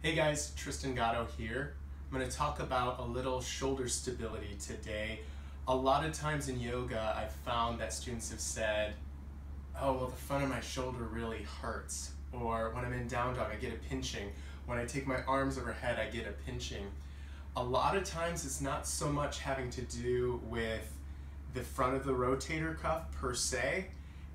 Hey guys, Tristan Gatto here. I'm going to talk about a little shoulder stability today. A lot of times in yoga I've found that students have said, oh well, the front of my shoulder really hurts, or when I'm in down dog I get a pinching, when I take my arms overhead I get a pinching. A lot of times it's not so much having to do with the front of the rotator cuff per se.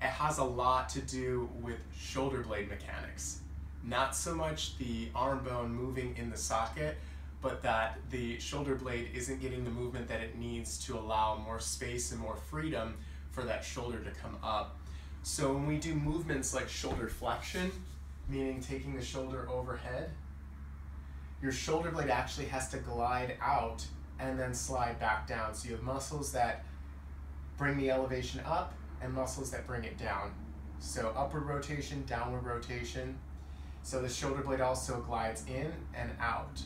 It has a lot to do with shoulder blade mechanics. Not so much the arm bone moving in the socket, but that the shoulder blade isn't getting the movement that it needs to allow more space and more freedom for that shoulder to come up. So when we do movements like shoulder flexion, meaning taking the shoulder overhead, your shoulder blade actually has to glide out and then slide back down. So you have muscles that bring the elevation up and muscles that bring it down. So upward rotation, downward rotation. So the shoulder blade also glides in and out.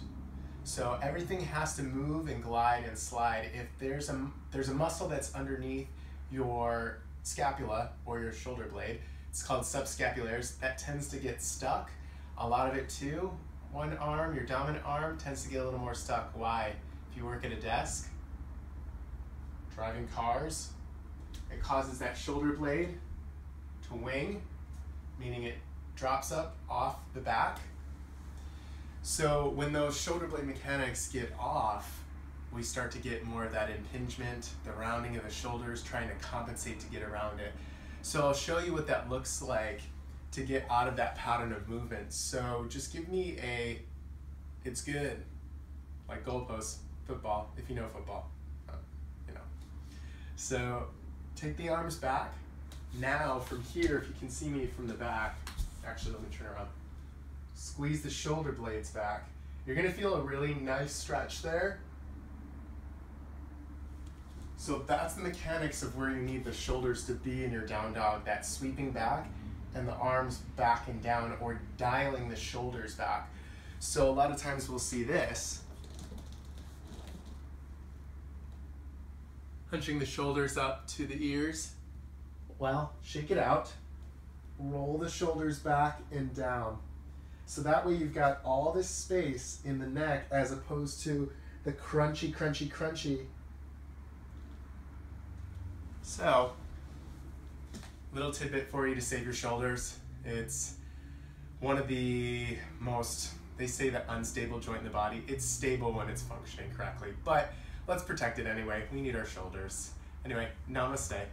So everything has to move and glide and slide. If there's a muscle that's underneath your scapula or your shoulder blade, it's called subscapularis, that tends to get stuck. A lot of it too, one arm, your dominant arm, tends to get a little more stuck. Why? If you work at a desk, driving cars, it causes that shoulder blade to wing, meaning it drops up off the back. So when those shoulder blade mechanics get off, we start to get more of that impingement, the rounding of the shoulders, trying to compensate to get around it. So I'll show you what that looks like to get out of that pattern of movement. So just give me it's good, like goalposts, football, if you know football, you know. So take the arms back. Now from here, if you can see me from the back, actually let me turn around. Squeeze the shoulder blades back. You're gonna feel a really nice stretch there. So that's the mechanics of where you need the shoulders to be in your down dog, that sweeping back and the arms back and down, or dialing the shoulders back. So a lot of times we'll see this. Hunching the shoulders up to the ears. Well, shake it out. Roll the shoulders back and down. So that way you've got all this space in the neck as opposed to the crunchy, crunchy, crunchy. So, little tidbit for you to save your shoulders. It's one of the most, they say, the unstable joint in the body. It's stable when it's functioning correctly, but let's protect it anyway. We need our shoulders. Anyway, namaste.